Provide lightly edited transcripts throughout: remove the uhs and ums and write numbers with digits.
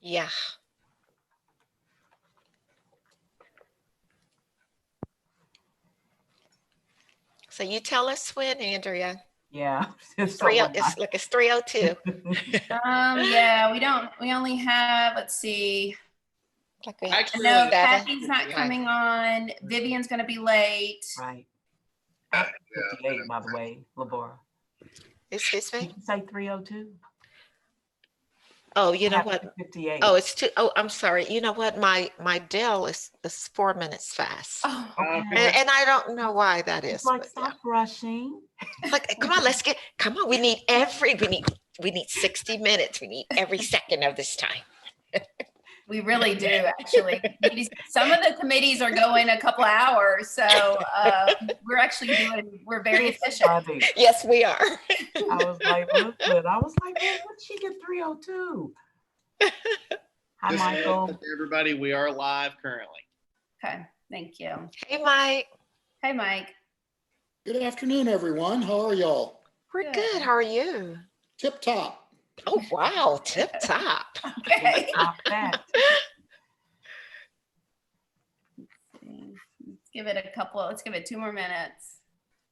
Yeah. So you tell us when, Andrea. Yeah. It's 3:02. Yeah, we only have, let's see. Like we I know Kathy's not coming on. Vivian's going to be late. Right. 58, by the way, Labora. Excuse me? Did you say 3:02? Oh, you know what? 58. Oh, it's two. Oh, I'm sorry. You know what? My Dell is 4 minutes fast. Oh, Okay. And I don't know why that is. It's like, but stop rushing. Like, come on, come on. We need 60 minutes. We need every second of this time. we really do, actually. Some of the committees are going a couple hours, so we're very efficient. Yes, we are. I was like, well, when did she get 3:02? Hi, Michael. Everybody, we are live currently. Okay, thank you. Hey, Mike. Hey, Mike. Good afternoon, everyone. How are y'all? We're good. How are you? Tip top. Oh, wow. Tip top. Okay. That. Let's give it 2 more minutes.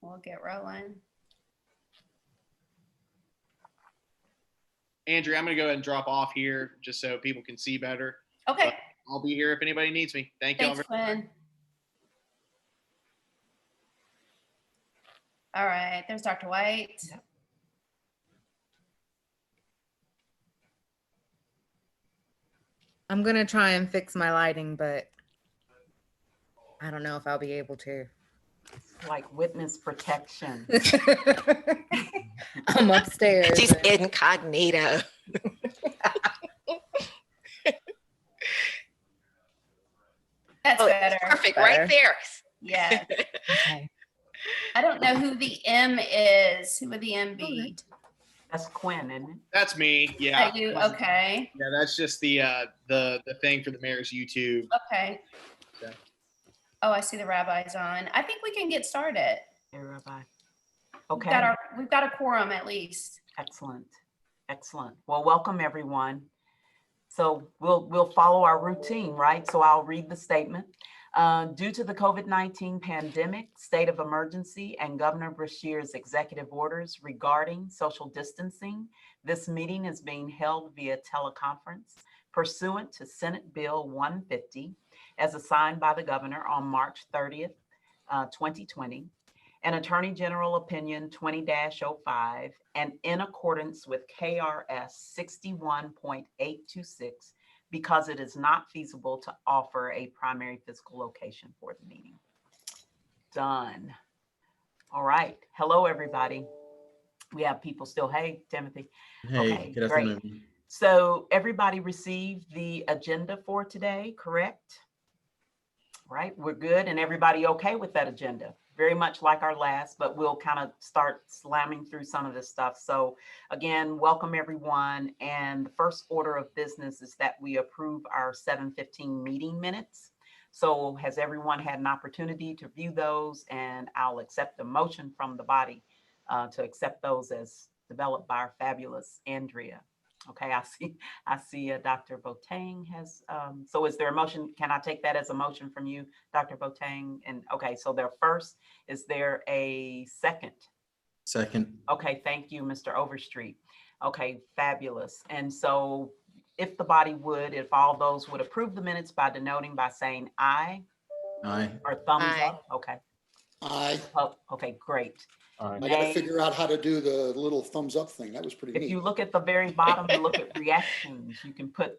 We'll get rolling. Andrea, I'm going to go ahead and drop off here just so people can see better. Okay. But I'll be here if anybody needs me. Thank you all Thanks, very much. Quinn. All right, there's Dr. White. Yep. I'm gonna try and fix my lighting, but I don't know if I'll be able to. It's like witness protection. I'm upstairs. She's incognito. That's better. Perfect. Right there. Yeah. Okay. I don't know who the M is. Who would the M be? That's Quinn, isn't it? That's me. Yeah. You? Okay. Yeah, that's just the thing for the mayor's YouTube. Okay. Okay. Oh, I see the rabbi's on. I think we can get started. Hey, Rabbi. Okay. We've got a quorum at least. Excellent. Excellent. Well, welcome everyone. So we'll follow our routine, right? So I'll read the statement. Due to the COVID-19 pandemic, state of emergency, and Governor Beshear's executive orders regarding social distancing, this meeting is being held via teleconference pursuant to Senate Bill 150 as assigned by the governor on March 30th, 2020, and Attorney General Opinion 20-05, and in accordance with KRS 61.826, because it is not feasible to offer a primary physical location for the meeting. Done. All right. Hello, everybody. We have people still. Hey, Timothy. Hey, okay, good afternoon. Great. So everybody received the agenda for today, correct? Right, we're good. And everybody okay with that agenda? Very much like our last, but we'll kind of start slamming through some of this stuff. So again, welcome everyone. And the first order of business is that we approve our 7:15 meeting minutes. So has everyone had an opportunity to view those? And I'll accept the motion from the body to accept those as developed by our fabulous Andrea. Okay, I see Dr. Boateng has, so is there a motion? Can I take that as a motion from you, Dr. Boateng? And okay, so there first, is there a second? Second. Okay, thank you, Mr. Overstreet. Okay, fabulous. And so if the body would, if all those would approve the minutes by denoting by saying aye. Aye. Or thumbs Aye. up, okay. I Oh, okay, great. got to figure out how to do the little thumbs up thing. That was pretty neat. If you look at the very bottom and look at reactions, you can put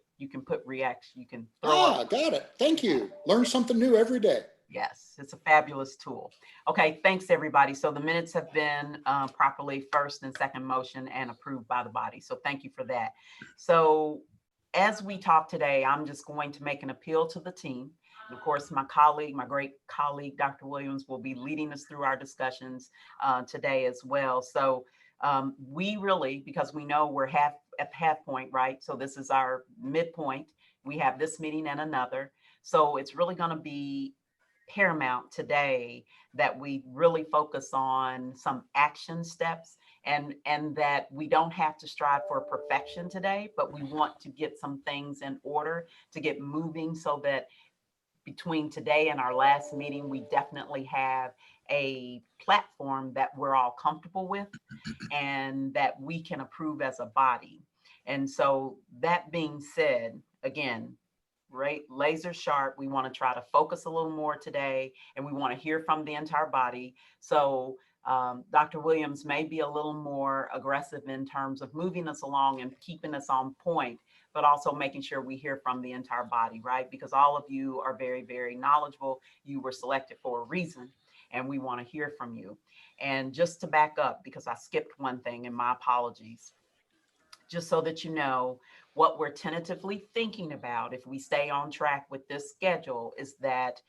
reaction. You can throw up. Got it. Thank you. Learn something new every day. Yes, it's a fabulous tool. Okay, thanks everybody. So the minutes have been properly first and second motion and approved by the body. So thank you for that. So as we talk today, I'm just going to make an appeal to the team. Of course, my great colleague, Dr. Williams, will be leading us through our discussions today as well. So we really, because we know we're at the half point, right? So this is our midpoint. We have this meeting and another. So it's really going to be paramount today that we really focus on some action steps and that we don't have to strive for perfection today, but we want to get some things in order to get moving so that between today and our last meeting, we definitely have a platform that we're all comfortable with and that we can approve as a body. And so that being said, again, right, laser sharp, we want to try to focus a little more today, and we want to hear from the entire body. So Dr. Williams may be a little more aggressive in terms of moving us along and keeping us on point, but also making sure we hear from the entire body, right? Because all of you are very, very knowledgeable. You were selected for a reason, and we want to hear from you. And just to back up, because I skipped one thing, and my apologies, just so that you know, what we're tentatively thinking about, if we stay on track with this schedule, is that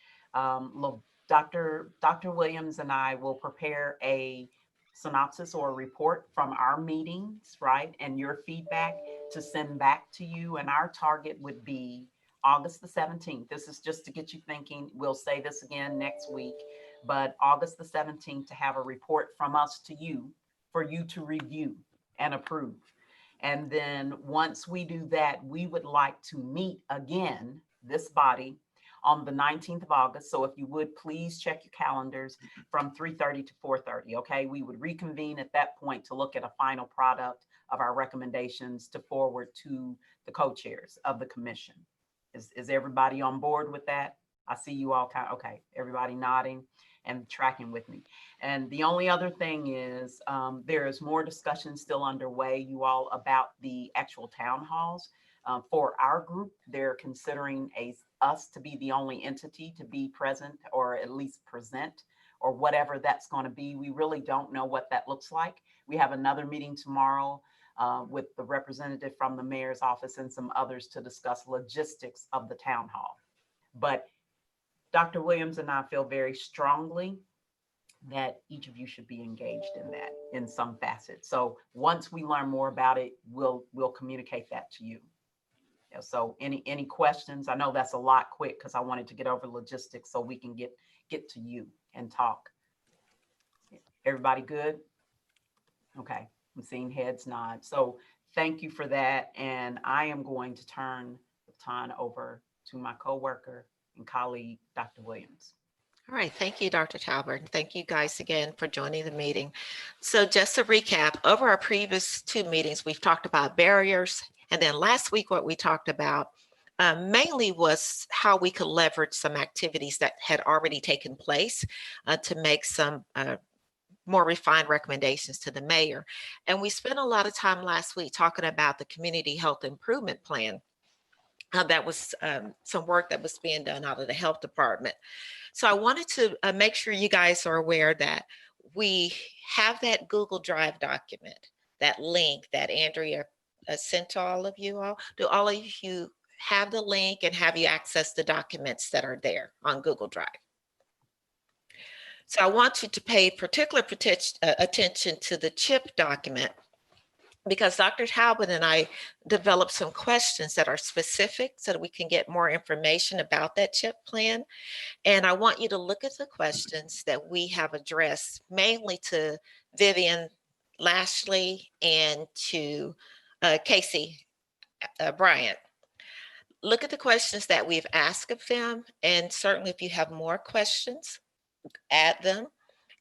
Dr. Williams and I will prepare a synopsis or a report from our meetings, right? And your feedback to send back to you. And our target would be August the 17th. This is just to get you thinking. We'll say this again next week, but August the 17th to have a report from us to you for you to review and approve. And then once we do that, we would like to meet again, this body, on the 19th of August. So if you would please check your calendars from 3:30 to 4:30, okay? We would reconvene at that point to look at a final product of our recommendations to forward to the co-chairs of the commission. Is everybody on board with that? I see you all okay, everybody nodding and tracking with me. And the only other thing is there is more discussion still underway, you all, about the actual town halls. For our group, they're considering us to be the only entity to be present, or at least present, or whatever that's going to be. We really don't know what that looks like. We have another meeting tomorrow with the representative from the mayor's office and some others to discuss logistics of the town hall. But Dr. Williams and I feel very strongly that each of you should be engaged in that in some facet. So once we learn more about it, we'll communicate that to you. Yeah, so any questions? I know that's a lot quick because I wanted to get over logistics so we can get to you and talk. Everybody good? Okay, I'm seeing heads nod. So thank you for that. And I am going to turn the baton over to my coworker and colleague, Dr. Williams. All right, thank you, Dr. Talbert. Thank you guys again for joining the meeting. So just to recap, over our previous two meetings, we've talked about barriers. And then last week, what we talked about mainly was how we could leverage some activities that had already taken place to make some more refined recommendations to the mayor. And we spent a lot of time last week talking about the Community Health Improvement Plan. That was some work that was being done out of the health department. So I wanted to make sure you guys are aware that we have that Google Drive document, that link that Andrea sent to all of you all. Do all of you have the link, and have you accessed the documents that are there on Google Drive? So I want you to pay particular attention to the CHIP document, because Dr. Talbot and I developed some questions that are specific so that we can get more information about that CHIP plan. And I want you to look at the questions that we have addressed, mainly to Vivian Lashley and to Casey Bryant. Look at the questions that we've asked of them. And certainly if you have more questions, add them.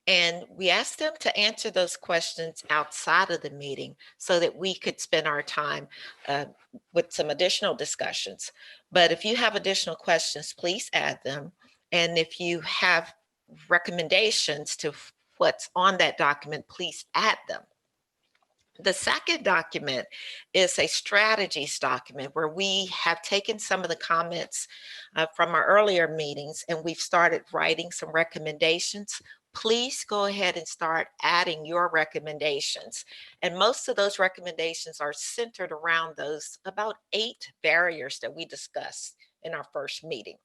And we asked them to answer those questions outside of the meeting so that we could spend our time with some additional discussions. But if you have additional questions, please add them. And if you have recommendations to what's on that document, please add them. The second document is a strategies document where we have taken some of the comments from our earlier meetings and we've started writing some recommendations. Please go ahead and start adding your recommendations. And most of those recommendations are centered around those about 8 barriers that we discussed in our first meeting.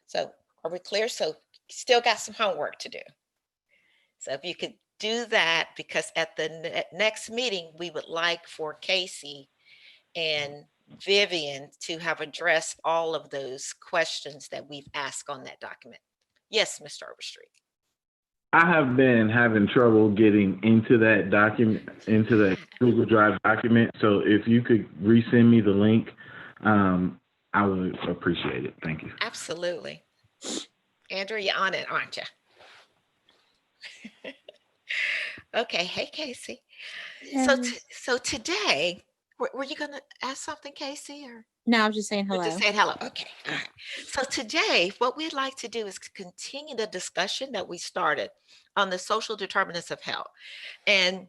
So are we clear? So still got some homework to do. So if you could do that, because at the next meeting, we would like for Casey and Vivian to have addressed all of those questions that we've asked on that document. Yes, Mr. Overstreet. I have been having trouble getting into that document, into that Google Drive document. So if you could resend me the link, I would appreciate it. Thank you. Absolutely. Andrew, you're on it, aren't you? Okay. Hey, Casey. So today, were you going to ask something, Casey, or? No, I was just saying We're hello. just saying hello. Okay. All right. So today, what we'd like to do is continue the discussion that we started on the social determinants of health. And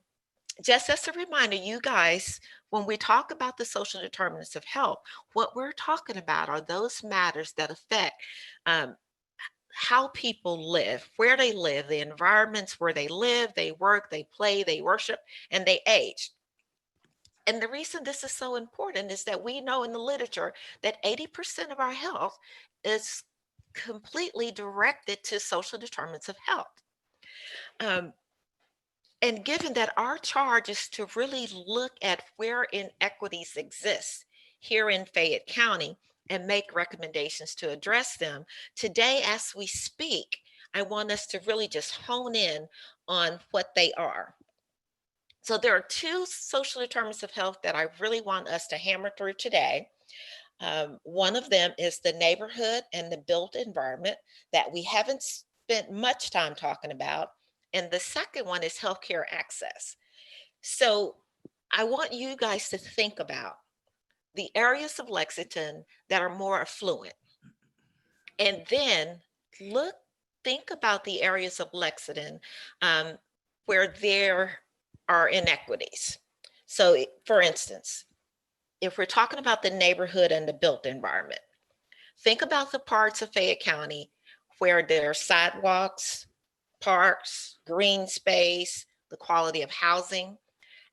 just as a reminder, you guys, when we talk about the social determinants of health, what we're talking about are those matters that affect how people live, where they live, the environments where they live, they work, they play, they worship, and they age. And the reason this is so important is that we know in the literature that 80% of our health is completely directed to social determinants of health. And given that our charge is to really look at where inequities exist here in Fayette County and make recommendations to address them, today as we speak, I want us to really just hone in on what they are. So there are two social determinants of health that I really want us to hammer through today. One of them is the neighborhood and the built environment that we haven't spent much time talking about. And the second one is healthcare access. So I want you guys to think about the areas of Lexington that are more affluent. And then think about the areas of Lexington where there are inequities. So for instance, if we're talking about the neighborhood and the built environment, think about the parts of Fayette County where there are sidewalks, parks, green space, the quality of housing.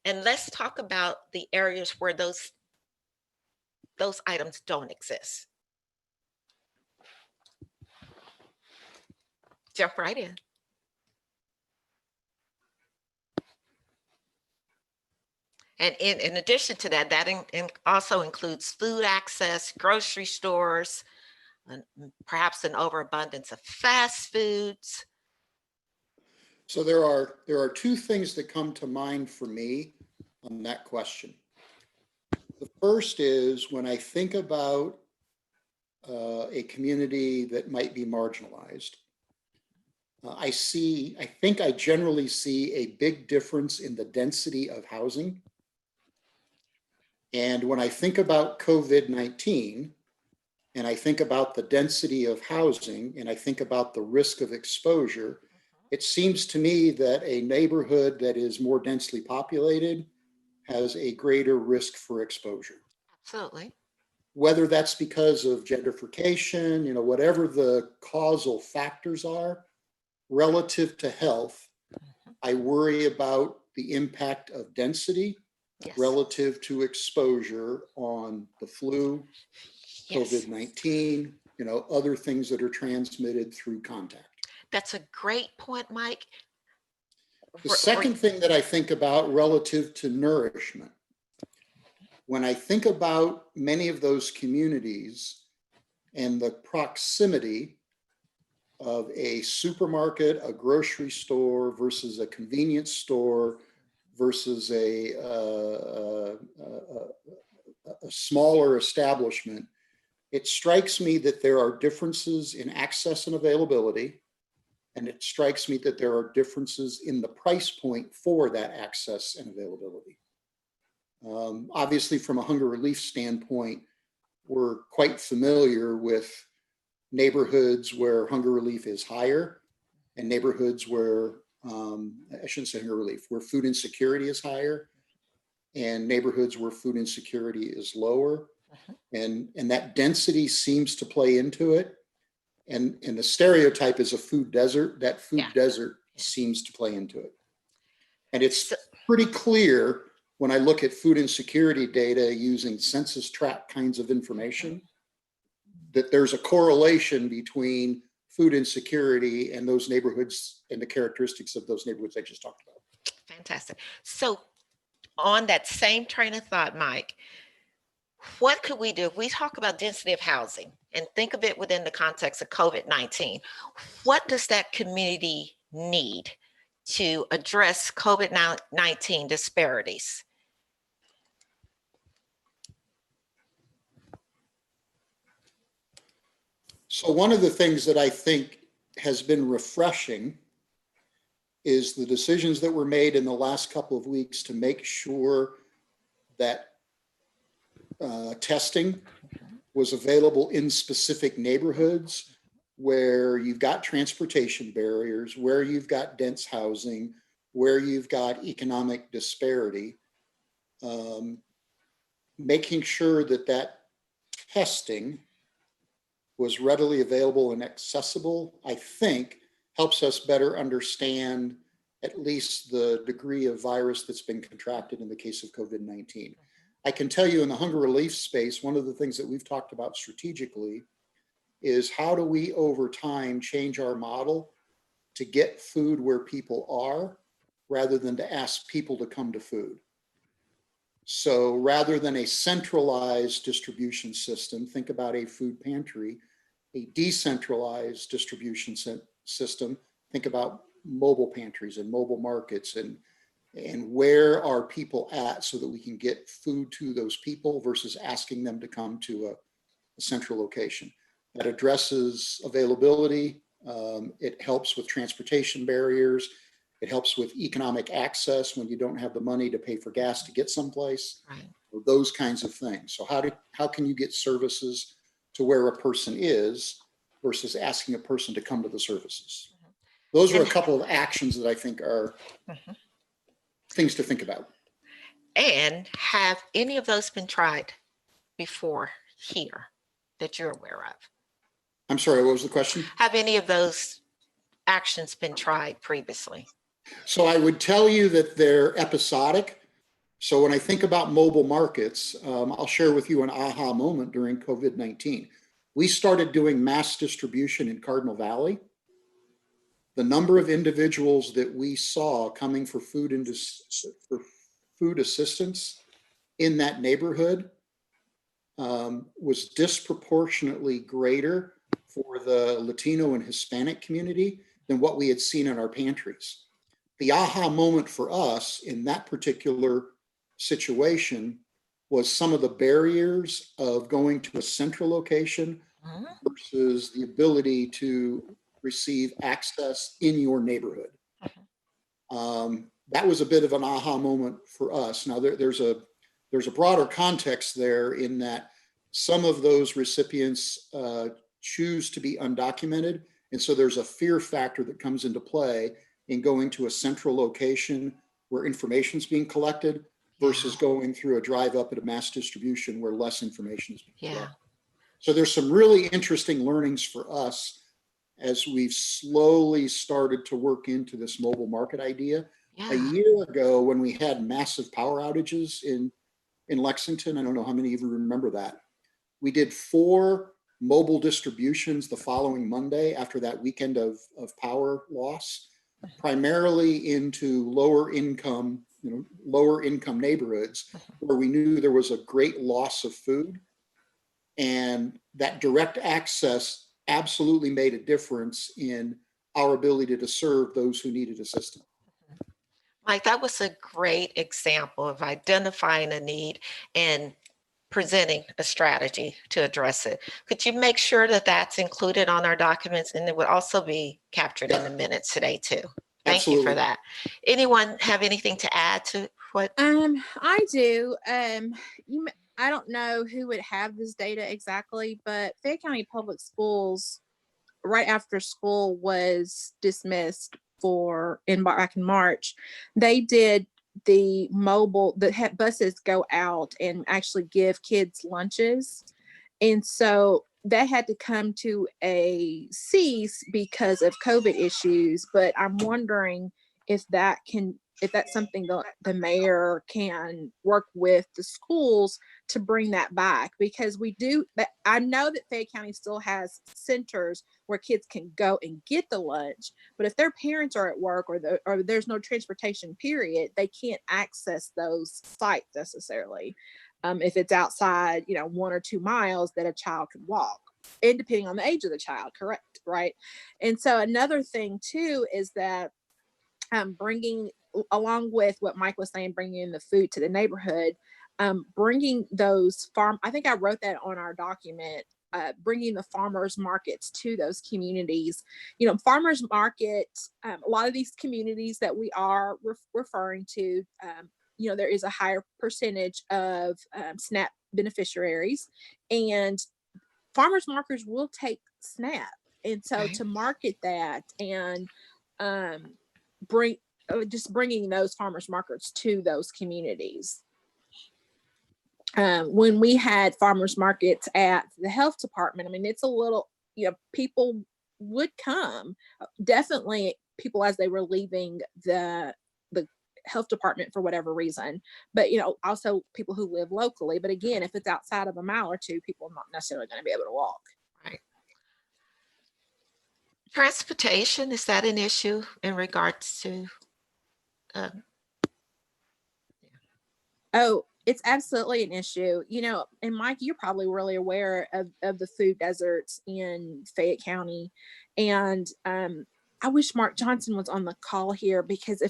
And let's talk about the areas where those items don't exist. Jump right in. And in addition to that, also includes food access, grocery stores, and perhaps an overabundance of fast foods. So there are two things that come to mind for me on that question. The first is when I think about a community that might be marginalized, I think I generally see a big difference in the density of housing. And when I think about COVID-19, and I think about the density of housing, and I think about the risk of exposure, it seems to me that a neighborhood that is more densely populated has a greater risk for exposure. Absolutely. Whether that's because of gentrification, whatever the causal factors are relative to health, I worry about the impact of density Yes. relative to exposure on the flu, Yes. COVID-19, other things that are transmitted through contact. That's a great point, Mike. The second thing that I think about relative to nourishment, when I think about many of those communities and the proximity of a supermarket, a grocery store versus a convenience store versus a smaller establishment, it strikes me that there are differences in access and availability. And it strikes me that there are differences in the price point for that access and availability. Obviously, from a hunger relief standpoint, we're quite familiar with neighborhoods where hunger relief is higher and neighborhoods where, I shouldn't say hunger relief, where food insecurity is higher and neighborhoods where food insecurity is lower. And that density seems to play into it. And the stereotype is a food desert. That food desert seems to play into it. And it's pretty clear when I look at food insecurity data using census tract kinds of information, that there's a correlation between food insecurity and those neighborhoods and the characteristics of those neighborhoods I just talked about. Fantastic. So on that same train of thought, Mike, what could we do if we talk about density of housing and think of it within the context of COVID-19? What does that community need to address COVID-19 disparities? So one of the things that I think has been refreshing is the decisions that were made in the last couple of weeks to make sure that testing was available in specific neighborhoods where you've got transportation barriers, where you've got dense housing, where you've got economic disparity. Making sure that that testing was readily available and accessible, I think, helps us better understand at least the degree of virus that's been contracted in the case of COVID-19. I can tell you in the hunger relief space, one of the things that we've talked about strategically is how do we over time change our model to get food where people are rather than to ask people to come to food. So rather than a centralized distribution system, think about a food pantry, a decentralized distribution system, think about mobile pantries and mobile markets and where are people at so that we can get food to those people versus asking them to come to a central location. That addresses availability. It helps with transportation barriers. It helps with economic access when you don't have the money to pay for gas to get someplace. Right. Those kinds of things. So how can you get services to where a person is versus asking a person to come to the services? Those are a couple of actions that I think are things to think about. And have any of those been tried before here that you're aware of? I'm sorry, what was the question? Have any of those actions been tried previously? So I would tell you that they're episodic. So when I think about mobile markets, I'll share with you an aha moment during COVID-19. We started doing mass distribution in Cardinal Valley. The number of individuals that we saw coming for food assistance in that neighborhood was disproportionately greater for the Latino and Hispanic community than what we had seen in our pantries. The aha moment for us in that particular situation was some of the barriers of going to a central location versus the ability to receive access in your neighborhood. That was a bit of an aha moment for us. Now there's a broader context there in that some of those recipients choose to be undocumented. And so there's a fear factor that comes into play in going to a central location where information is being collected versus going through a drive up at a mass distribution where less information is being collected. So there's some really interesting learnings for us as we've slowly started to work into this mobile market idea. A year ago, when we had massive power outages in Lexington, I don't know how many of you remember that. We did 4 mobile distributions the following Monday after that weekend of power loss, primarily into lower income neighborhoods where we knew there was a great loss of food. And that direct access absolutely made a difference in our ability to serve those who needed assistance. Mike, that was a great example of identifying a need and presenting a strategy to address it. Could you make sure that that's included on our documents and it would also be captured in the minutes today too? Thank you for that. Anyone have anything to add to what? I do. I don't know who would have this data exactly, but Fayette County Public Schools, right after school was dismissed back in March, they did the buses go out and actually give kids lunches. And so that had to come to a cease because of COVID issues. But I'm wondering if that's something the mayor can work with the schools to bring that back, because I know that Fayette County still has centers where kids can go and get the lunch, but if their parents are at work or there's no transportation period, they can't access those sites necessarily. If it's outside, 1 or 2 miles that a child could walk. and depending on the age of the child, correct, right? And so another thing too is that bringing, along with what Mike was saying, bringing in the food to the neighborhood, bringing those I think I wrote that on our document, bringing the farmers markets to those communities. You know, farmers market, a lot of these communities that we are referring to, you know, there is a higher percentage of SNAP beneficiaries, and farmers markets will take SNAP. And so Okay. to market that and bringing those farmers markets to those communities. When we had farmers markets at the health department, I mean, it's a little, you know, people would come, definitely people as they were leaving the health department for whatever reason, but you know, also people who live locally. But again, if it's outside of a mile or two, people are not necessarily going to be able to walk. Right. Transportation, is that an issue in regards to? Oh, it's absolutely an issue. You know, and Mike, you're probably really aware of the food deserts in Fayette County. And I wish Mark Johnson was on the call here, because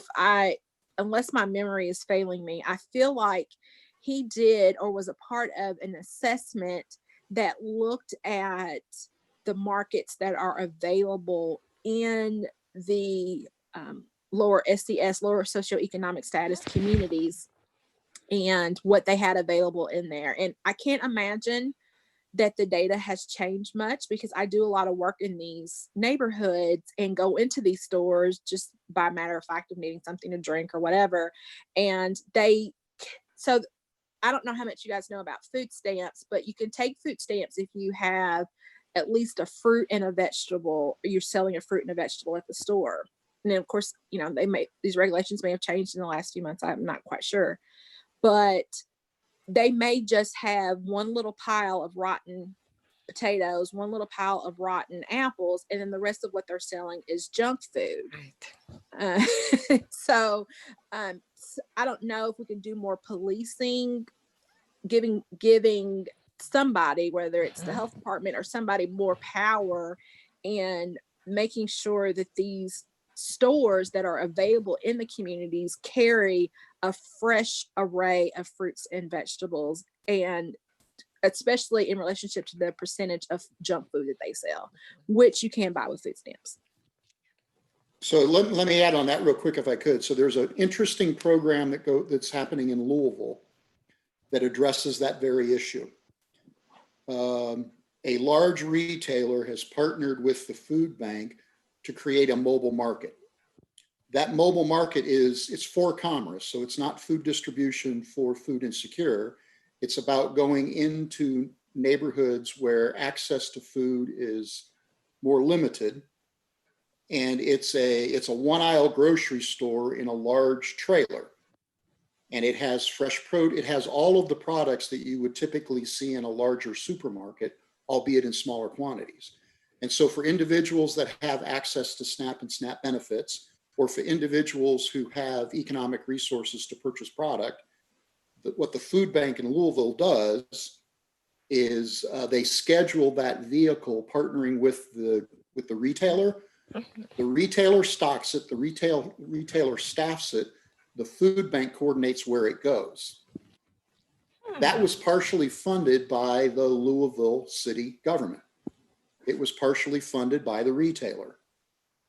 unless my memory is failing me, I feel like he did or was a part of an assessment that looked at the markets that are available in the lower SES, lower socioeconomic status communities, and what they had available in there. And I can't imagine that the data has changed much, because I do a lot of work in these neighborhoods and go into these stores just by matter of fact of needing something to drink or whatever. And so I don't know how much you guys know about food stamps, but you can take food stamps if you have at least a fruit and a vegetable, or you're selling a fruit and a vegetable at the store. And then of course, you know, these regulations may have changed in the last few months. I'm not quite sure, but they may just have one little pile of rotten potatoes, one little pile of rotten apples, and then the rest of what they're selling is junk food. Right. So I don't know if we can do more policing, giving somebody, whether it's the health department or somebody, more power, and making sure that these stores that are available in the communities carry a fresh array of fruits and vegetables, and especially in relationship to the percentage of junk food that they sell, which you can buy with food stamps. So let me add on that real quick if I could. So there's an interesting program that's happening in Louisville that addresses that very issue. A large retailer has partnered with the food bank to create a mobile market. That mobile market it's for commerce, so it's not food distribution for food insecure. It's about going into neighborhoods where access to food is more limited. And it's a one aisle grocery store in a large trailer. And it has fresh produce. It has all of the products that you would typically see in a larger supermarket, albeit in smaller quantities. And so for individuals that have access to SNAP and SNAP benefits, or for individuals who have economic resources to purchase product, what the food bank in Louisville does is they schedule that vehicle partnering with the retailer. The retailer stocks it, the retailer staffs it, the food bank coordinates where it goes. That was partially funded by the Louisville city government. It was partially funded by the retailer.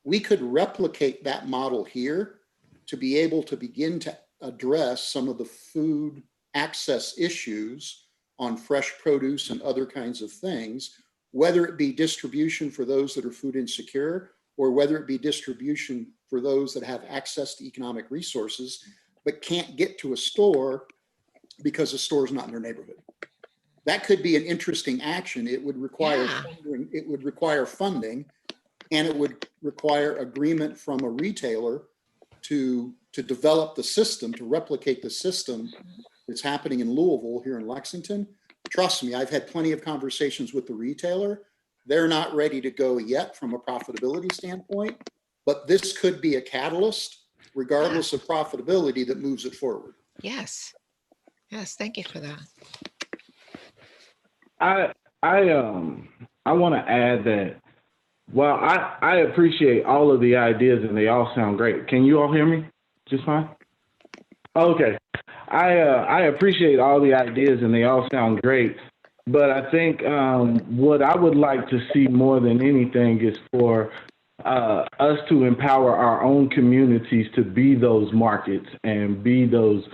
We could replicate that model here to be able to begin to address some of the food access issues on fresh produce and other kinds of things, whether it be distribution for those that are food insecure, or whether it be distribution for those that have access to economic resources but can't get to a store because the store is not in their neighborhood. That could be an interesting action. It would require funding, it would require funding, and it would require agreement from a retailer to develop the system, to replicate the system that's happening in Louisville here in Lexington. Trust me, I've had plenty of conversations with the retailer. They're not ready to go yet from a profitability standpoint, but this could be a catalyst, regardless of profitability, that moves it forward. Yes. Yes. Thank you for that. I want to add that while I appreciate all of the ideas and they all sound great. Can you all hear me just fine? Okay. I appreciate all the ideas and they all sound great. But I think what I would like to see more than anything is for us to empower our own communities to be those markets and be those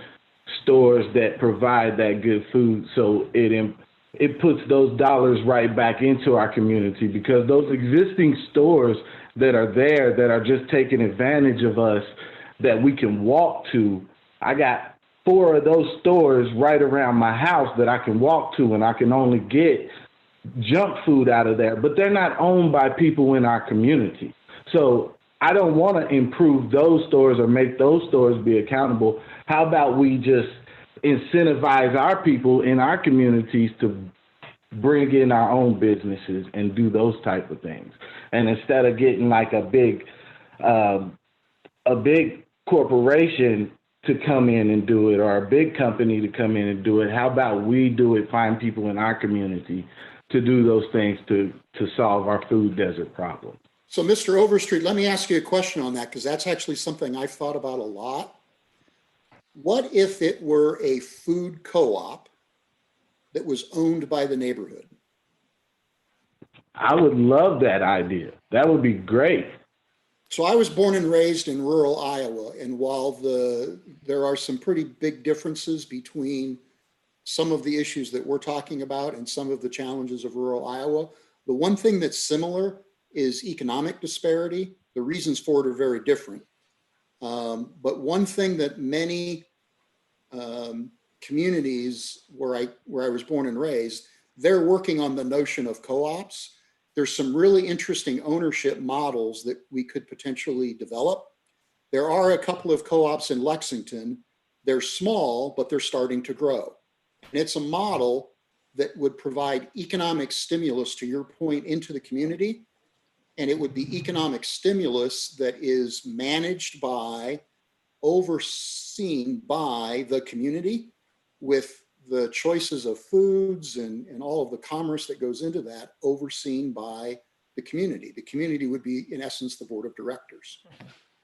stores that provide that good food. So it puts those dollars right back into our community, because those existing stores that are there that are just taking advantage of us that we can walk to. I got 4 of those stores right around my house that I can walk to, and I can only get junk food out of there, but they're not owned by people in our community. So I don't want to improve those stores or make those stores be accountable. How about we just incentivize our people in our communities to bring in our own businesses and do those type of things? And instead of getting like a big corporation to come in and do it, or a big company to come in and do it, how about we do it, find people in our community to do those things to solve our food desert problem? So Mr. Overstreet, let me ask you a question on that, because that's actually something I've thought about a lot. What if it were a food co-op that was owned by the neighborhood? I would love that idea. That would be great. So I was born and raised in rural Iowa, and while there are some pretty big differences between some of the issues that we're talking about and some of the challenges of rural Iowa, the one thing that's similar is economic disparity. The reasons for it are very different. But one thing that many communities where I was born and raised, they're working on the notion of co-ops. There's some really interesting ownership models that we could potentially develop. There are a couple of co-ops in Lexington. They're small, but they're starting to grow. And it's a model that would provide economic stimulus, to your point, into the community. And it would be economic stimulus that is managed by, overseen by the community, with the choices of foods and all of the commerce that goes into that overseen by the community. The community would be, in essence, the board of directors.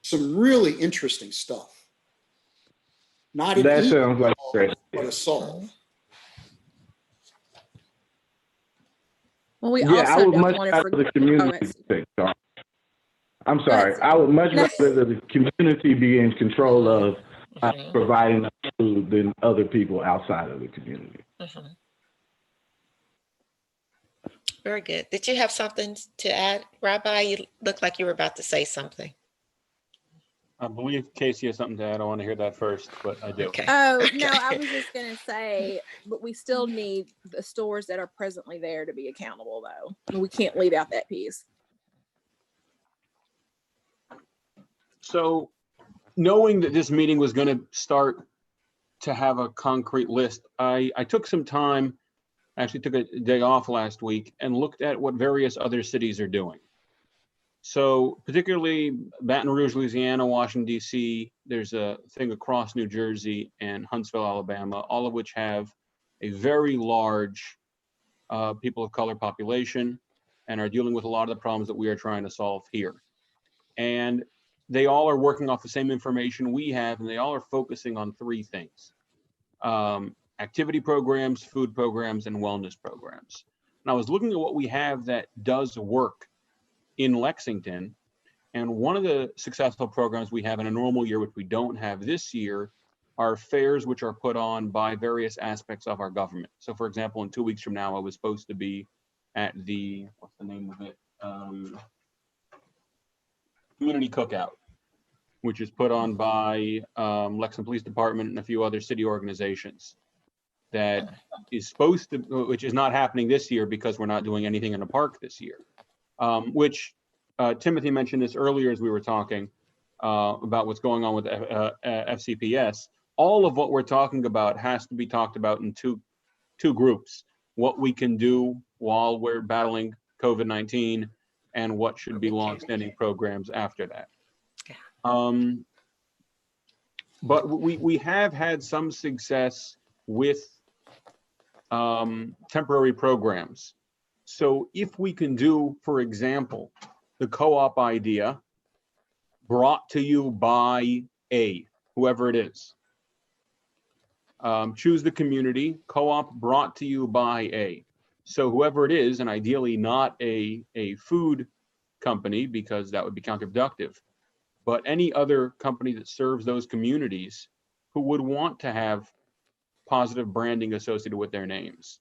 Some really interesting stuff. Not an That easy sounds like solve, great. but a solve. Well, we Yeah, I also would don't much want to rather the forget. community. I'm sorry. ahead, I would much rather the community be in control of Mhm. providing us food than other people outside of the community. Mhm. Very good. Did you have something to add, Rabbi? You look like you were about to say something. I believe Casey has something to add. I want to hear that first, but I do. Okay. Oh, no, Okay. I was just going to say, but we still need the stores that are presently there to be accountable, though. And we can't leave out that piece. So knowing that this meeting was going to start to have a concrete list, I took some time, actually took a day off last week and looked at what various other cities are doing. So particularly Baton Rouge, Louisiana, Washington, D.C., there's a thing across New Jersey and Huntsville, Alabama, all of which have a very large people of color population and are dealing with a lot of the problems that we are trying to solve here. And they all are working off the same information we have, and they all are focusing on 3 things: activity programs, food programs, and wellness programs. And I was looking at what we have that does work in Lexington, and one of the successful programs we have in a normal year, which we don't have this year, are fairs which are put on by various aspects of our government. So for example, in 2 weeks from now, I was supposed to be at the, what's the name of it? Community Cookout, which is put on by Lexington Police Department and a few other city organizations. That is supposed to, which is not happening this year because we're not doing anything in the park this year. Which Timothy mentioned this earlier as we were talking about what's going on with FCPS. All of what we're talking about has to be talked about in two groups: what we can do while we're battling COVID-19 and what should be longstanding programs after that. But we have had some success with temporary programs. So if we can do, for example, the co-op idea brought to you by A, whoever it is. Choose the community, co-op brought to you by A. So whoever it is, and ideally not a food company, because that would be counterproductive, but any other company that serves those communities who would want to have positive branding associated with their names.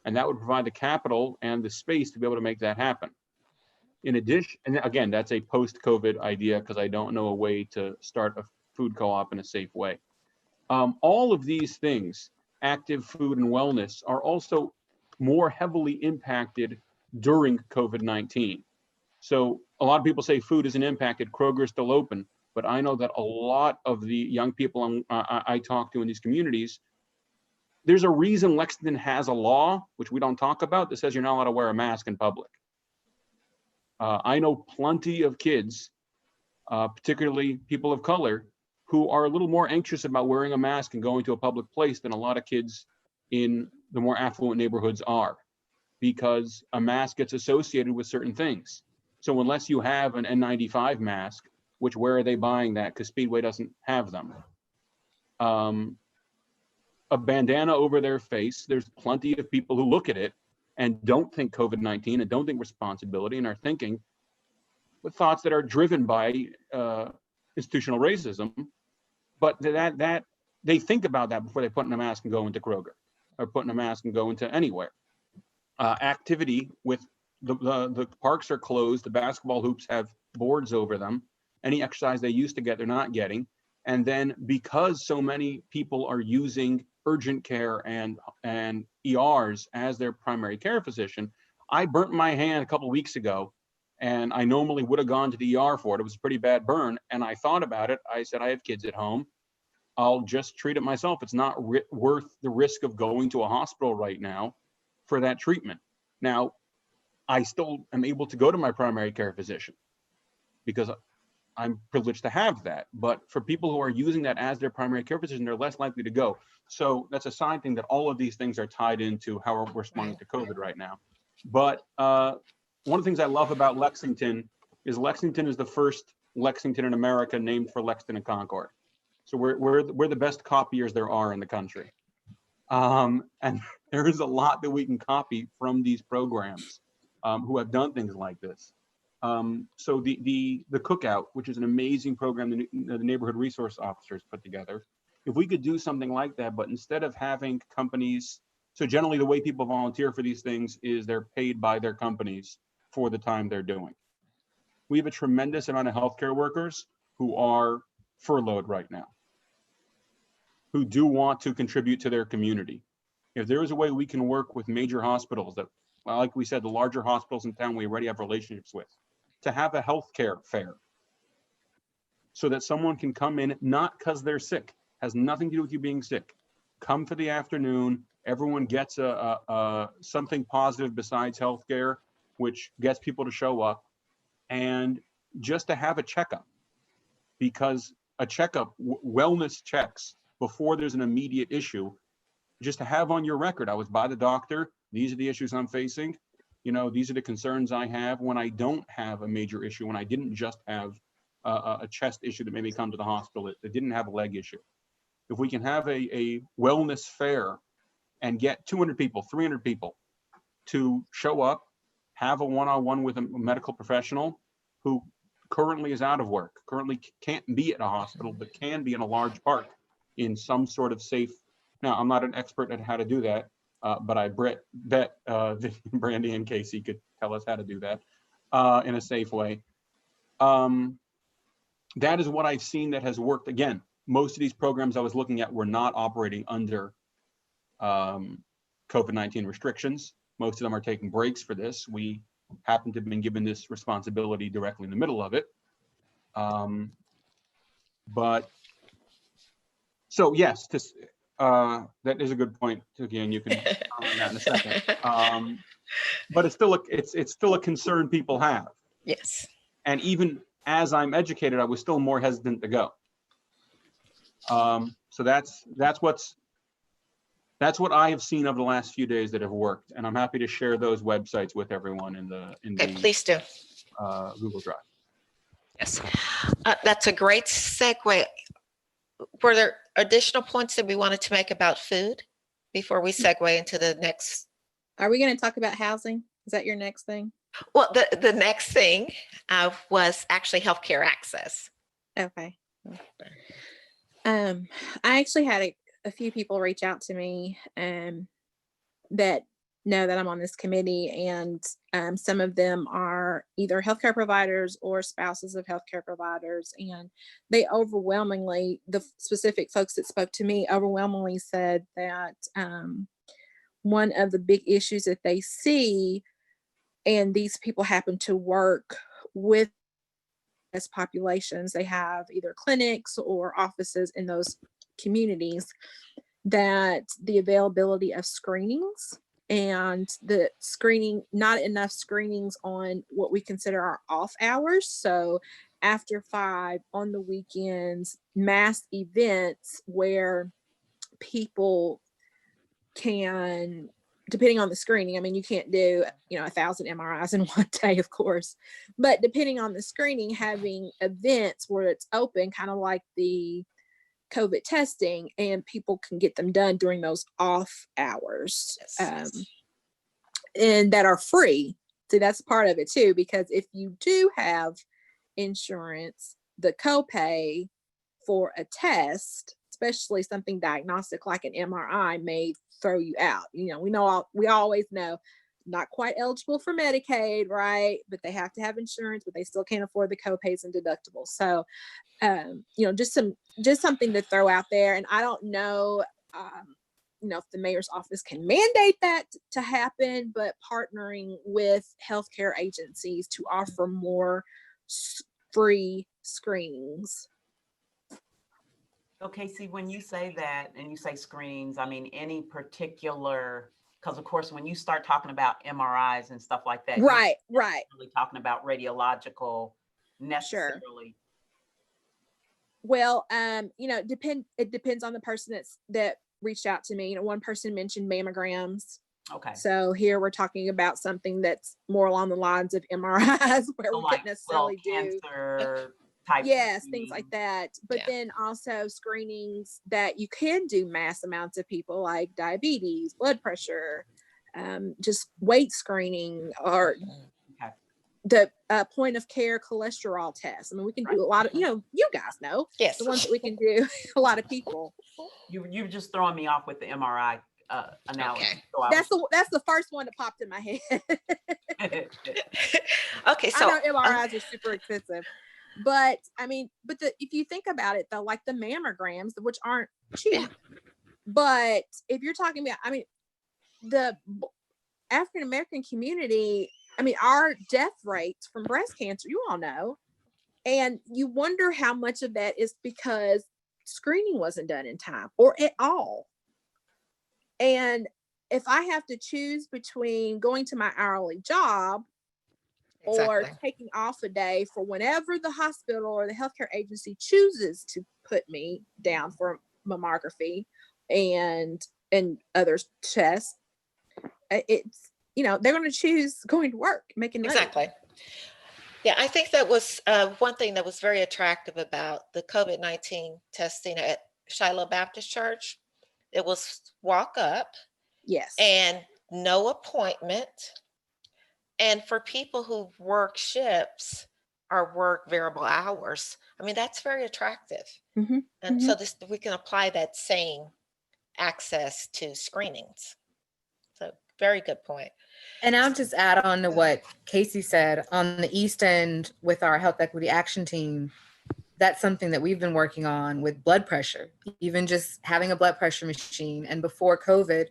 And that would provide the capital and the space to be able to make that happen. In addition, and again, that's a post-COVID idea because I don't know a way to start a food co-op in a safe way. All of these things, active food and wellness, are also more heavily impacted during COVID-19. So a lot of people say food isn't impacted, Kroger's still open, but I know that a lot of the young people I talk to in these communities, there's a reason Lexington has a law, which we don't talk about, that says you're not allowed to wear a mask in public. I know plenty of kids, particularly people of color, who are a little more anxious about wearing a mask and going to a public place than a lot of kids in the more affluent neighborhoods are, because a mask gets associated with certain things. So unless you have an N95 mask, which where are they buying that? Because Speedway doesn't have them. A bandana over their face, there's plenty of people who look at it and don't think COVID-19 and don't think responsibility and are thinking with thoughts that are driven by institutional racism, but that they think about that before they put in a mask and go into Kroger or put in a mask and go into anywhere. Activity with the parks are closed, the basketball hoops have boards over them. Any exercise they used to get, they're not getting. And then because so many people are using urgent care and ERs as their primary care physician, I burnt my hand a couple of weeks ago, and I normally would have gone to the ER for it. It was a pretty bad burn. And I thought about it. I said, I have kids at home. I'll just treat it myself. It's not worth the risk of going to a hospital right now for that treatment. Now, I still am able to go to my primary care physician because I'm privileged to have that. But for people who are using that as their primary care physician, they're less likely to go. So that's a side thing that all of these things are tied into how we're responding to COVID right now. But one of the things I love about Lexington is the first Lexington in America named for Lexington and Concord. So we're the best copiers there are in the country. And there is a lot that we can copy from these programs who have done things like this. So the cookout, which is an amazing program the neighborhood resource officers put together, if we could do something like that, but instead of having companies, so generally the way people volunteer for these things is they're paid by their companies for the time they're doing. We have a tremendous amount of healthcare workers who are furloughed right now, who do want to contribute to their community. If there is a way we can work with major hospitals that, well, like we said, the larger hospitals in town we already have relationships with, to have a healthcare fair so that someone can come in, not because they're sick, has nothing to do with you being sick. Come for the afternoon, everyone gets something positive besides healthcare, which gets people to show up, and just to have a checkup, because a checkup, wellness checks before there's an immediate issue, just to have on your record, I was by the doctor, these are the issues I'm facing, you know, these are the concerns I have when I don't have a major issue, when I didn't just have a chest issue that made me come to the hospital, it didn't have a leg issue. If we can have a wellness fair and get 200 people, 300 people to show up, have a one-on-one with a medical professional who currently is out of work, currently can't be at a hospital, but can be in a large park in some sort of safe. Now, I'm not an expert at how to do that, but I bet Brandy and Casey could tell us how to do that in a safe way. That is what I've seen that has worked. Again, most of these programs I was looking at were not operating under COVID-19 restrictions. Most of them are taking breaks for this. We happen to have been given this responsibility directly in the middle of it. But so yes, this, that is a good point. Again, you can comment on that in a second. But it's still a concern people have. Yes. And even as I'm educated, I was still more hesitant to go. So that's what's That's what I have seen over the last few days that have worked, and I'm happy to share those websites with everyone in Okay, the please do. Google Drive. Yes. That's a great segue. Were there additional points that we wanted to make about food before we segue into the next? Are we going to talk about housing? Is that your next thing? Well, the next thing was actually healthcare access. Okay. I actually had a few people reach out to me that know that I'm on this committee, and some of them are either healthcare providers or spouses of healthcare providers, and they overwhelmingly, the specific folks that spoke to me overwhelmingly said that one of the big issues that they see, and these people happen to work with as populations, they have either clinics or offices in those communities, that the availability of screenings and the screening, not enough screenings on what we consider our off hours. So after 5 on the weekends, mass events where people can, depending on the screening, I mean, you can't do, 1,000 MRIs in one day, of course, but depending on the screening, having events where it's open, kind of like the COVID testing, and people can get them done during those off hours, and that are free. See, that's part of it too, because if you do have insurance, the copay for a test, especially something diagnostic like an MRI, may throw you out. We always know not quite eligible for Medicaid, right? But they have to have insurance, but they still can't afford the copays and deductibles. So, just something to throw out there. And I don't know, if the mayor's office can mandate that to happen, but partnering with healthcare agencies to offer more free screenings. So Casey, when you say that and you say screenings, I mean, any particular, because of course, when you start talking about MRIs and stuff like that, Right. you're really talking about radiological necessarily. Sure. Well, it depends on the person that reached out to me. One person mentioned mammograms. Okay. So here we're talking about something that's more along the lines of MRIs, where we couldn't necessarily do cancer type. Yes, things like that. But Yeah. then also screenings that you can do mass amounts of people, like diabetes, blood pressure, just weight screening, or the point of care cholesterol test. I mean, we can do a lot of, you guys know, Yes. the ones that we can do, a lot of people. You're just throwing me off with the MRI analogy. Okay. So That's the first one that popped in my head. Okay, so I know MRIs are super expensive, but if you think about it though, like the mammograms, which aren't cheap, but if you're talking about, the African American community, our death rates from breast cancer, you all know, and you wonder how much of that is because screening wasn't done in time or at all. And if I have to choose between going to my hourly job or taking off a day for whenever the hospital or the healthcare agency chooses to put me down for mammography and other tests, it's, they're going to choose going to work, making money. Exactly. Yeah, I think that was one thing that was very attractive about the COVID-19 testing at Shiloh Baptist Church. It was walk up. Yes. And no appointment. And for people who work shifts or work variable hours, that's very attractive. Mm-hmm. And so we can apply that same access to screenings. So very good point. And I'll just add on to what Casey said. On the East End with our Health Equity Action Team, that's something that we've been working on with blood pressure, even just having a blood pressure machine. And before COVID,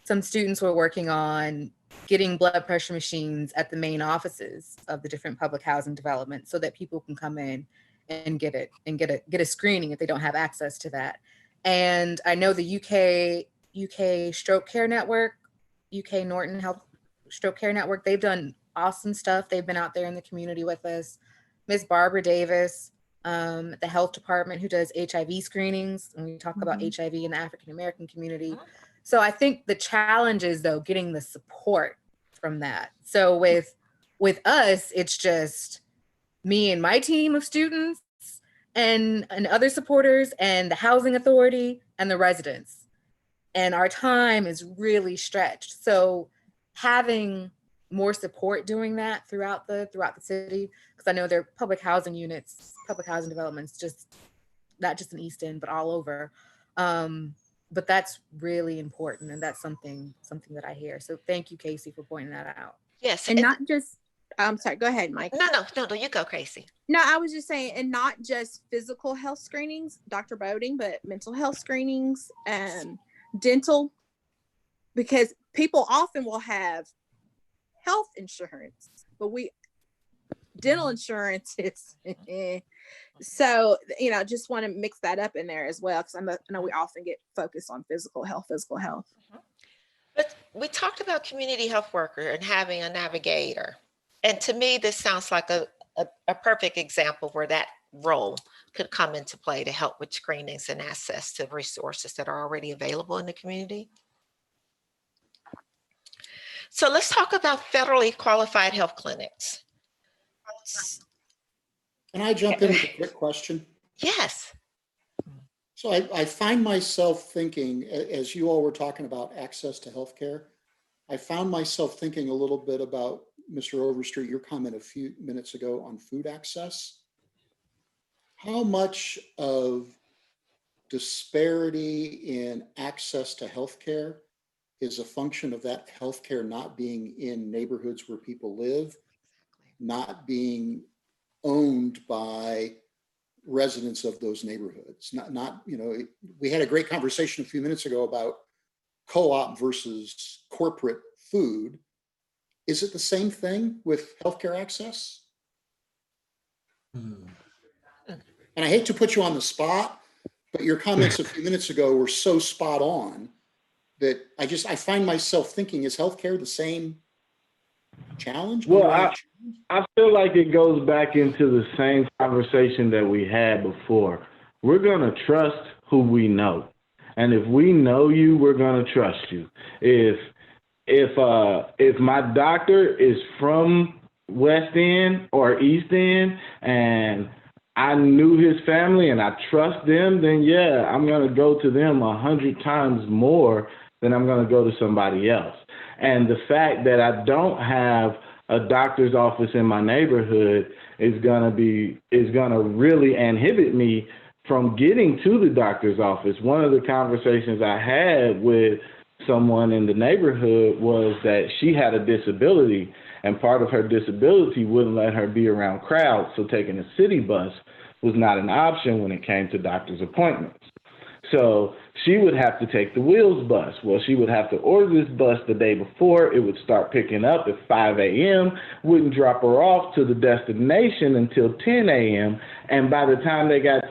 some students were working on getting blood pressure machines at the main offices of the different public housing developments so that people can come in and get a screening if they don't have access to that. And I know the UK Stroke Care Network, UK Norton Health Stroke Care Network, they've done awesome stuff. They've been out there in the community with us. Miss Barbara Davis, the health department, who does HIV screenings, and we talk about HIV in the African American community. So I think the challenge is though getting the support from that. So with us, it's just me and my team of students and other supporters and the housing authority and the residents. And our time is really stretched. So having more support doing that throughout the city, because I know there are public housing units, public housing developments, just not just in East End, but all over. But that's really important, and that's something that I hear. So thank you, Casey, for pointing that out. Yes. And not just, I'm sorry, go ahead, Mike. No, you go, Casey. No, I was just saying, and not just physical health screenings, Dr. Boating, but mental health screenings and dental, because people often will have health insurance, but dental insurance is, so, just want to mix that up in there as well. Cause I know we often get focused on physical health. But we talked about community health worker and having a navigator. And to me, this sounds like a perfect example where that role could come into play to help with screenings and access to resources that are already available in the community. So let's talk about federally qualified health clinics. Can I jump in with a quick question? Yes. So I find myself thinking, as you all were talking about access to healthcare, I found myself thinking a little bit about, Mr. Overstreet, your comment a few minutes ago on food access. How much of disparity in access to healthcare is a function of that healthcare not being in neighborhoods where people live, not being owned by residents of those neighborhoods? We had a great conversation a few minutes ago about co-op versus corporate food. Is it the same thing with healthcare access? And I hate to put you on the spot, but your comments a few minutes ago were so spot on that I find myself thinking, is healthcare the same challenge? Well, I feel like it goes back into the same conversation that we had before. We're going to trust who we know. And if we know you, we're going to trust you. If my doctor is from West End or East End and I knew his family and I trust them, then yeah, I'm going to go to them 100 times more than I'm going to go to somebody else. And the fact that I don't have a doctor's office in my neighborhood is going to really inhibit me from getting to the doctor's office. One of the conversations I had with someone in the neighborhood was that she had a disability, and part of her disability wouldn't let her be around crowds, so taking a city bus was not an option when it came to doctor's appointments. So she would have to take the Wheels bus. Well, she would have to order this bus the day before. It would start picking up at 5 a.m., wouldn't drop her off to the destination until 10 a.m. And by the time they got,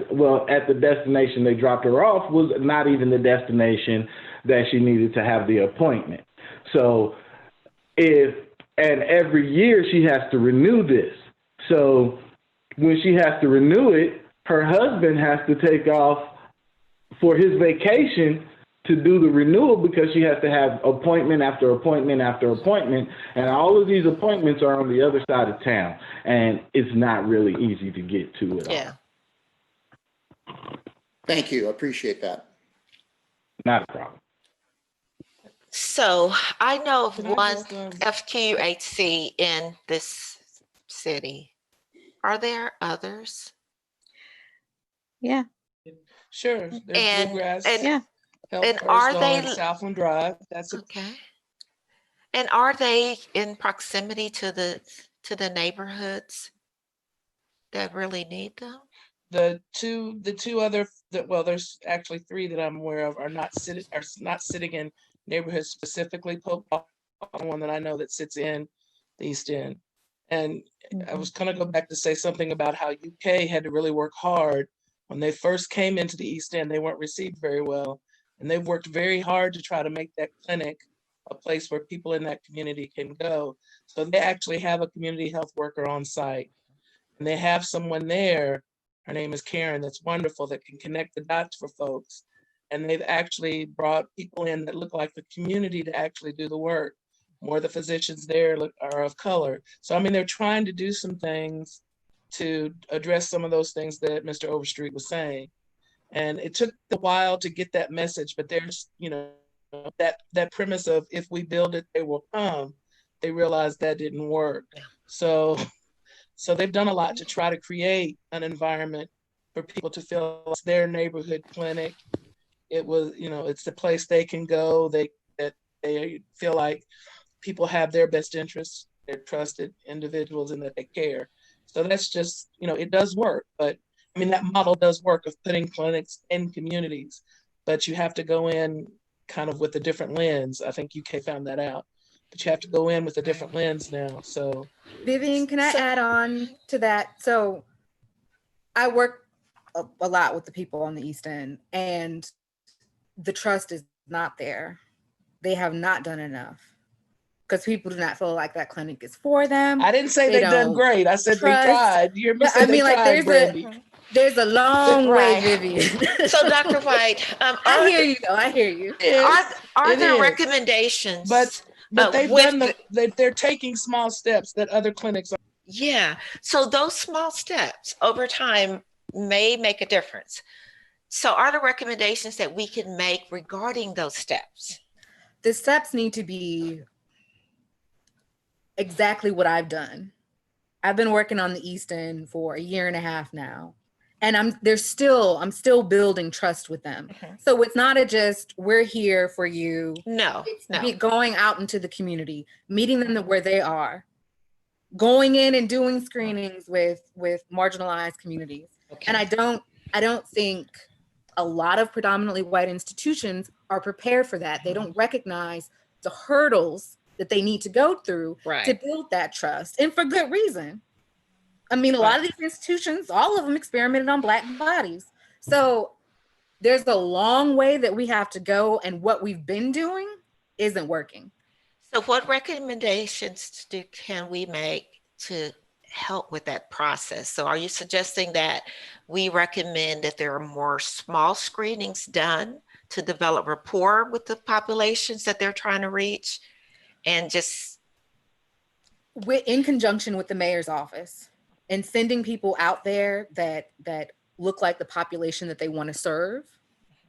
at the destination they dropped her off was not even the destination that she needed to have the appointment. So every year she has to renew this. So when she has to renew it, her husband has to take off for his vacation to do the renewal because she has to have appointment after appointment after appointment. And all of these appointments are on the other side of town. And it's not really easy to get to at all. Thank you. I appreciate that. Not a problem. So I know of one FQHC in this city. Are there others? Yeah. Sure. There's Bluegrass. And Health are First they on Southland Drive? That's okay. And are they in proximity to the neighborhoods that really need them? The two other there's actually three that I'm aware of are not sitting in neighborhoods specifically. Pope one that I know that sits in the East End. And I was gonna go back to say something about how UK had to really work hard. When they first came into the East End, they weren't received very well. And they've worked very hard to try to make that clinic a place where people in that community can go. So they actually have a community health worker on site. And they have someone there, her name is Karen, that's wonderful, that can connect the dots for folks. and they've actually brought people in that look like the community to actually do the work. More of the physicians there are of color. So, I mean, they're trying to do some things to address some of those things that Mr. Overstreet was saying. And it took a while to get that message, but there's, that premise of if we build it, they will come. They realized that didn't work. Yeah. So they've done a lot to try to create an environment for people to feel it's their neighborhood clinic. It was, it's the place they can go. They feel like people have their best interests. They're trusted individuals and that they care. So that's just, it does work. But I mean, that model does work of putting clinics in communities, but you have to go in kind of with a different lens. I think UK found that out, but you have to go in with a different lens now. So Vivian, can I add on to that? So I work a lot with the people on the East End, and the trust is not there. They have not done enough because people do not feel like that clinic is for them. I didn't say they've done great. I said they tried. You're missing. I mean, like Brandy. there's a long way, Vivian. So Dr. White, I hear you though. I hear you. Are there recommendations? But they're taking small steps that other clinics are. Yeah. So those small steps over time may make a difference. So are there recommendations that we can make regarding those steps? The steps need to be exactly what I've done. I've been working on the East End for 1.5 years now. And I'm still building trust with them. Mm-hmm. So it's not just we're here for you. No, it's going out into the community, meeting them where they are, going in and doing screenings with marginalized communities. Okay. And I don't think a lot of predominantly white institutions are prepared for that. They don't recognize the hurdles that they need to go through to build that trust, and for good reason. I mean, a lot of these institutions, all of them experimented on Black bodies. So there's a long way that we have to go, and what we've been doing isn't working. So what recommendations can we make to help with that process? So are you suggesting that we recommend that there are more small screenings done to develop rapport with the populations that they're trying to reach, and just in conjunction with the mayor's office, and sending people out there that look like the population that they want to serve?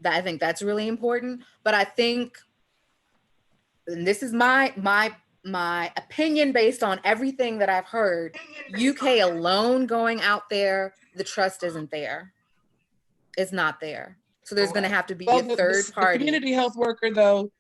That, I think that's really important. But I think, and this is my opinion based on everything that I've heard, UK alone going out there, the trust isn't there. It's not there. So there's going to have to be a third party. The community health worker, though,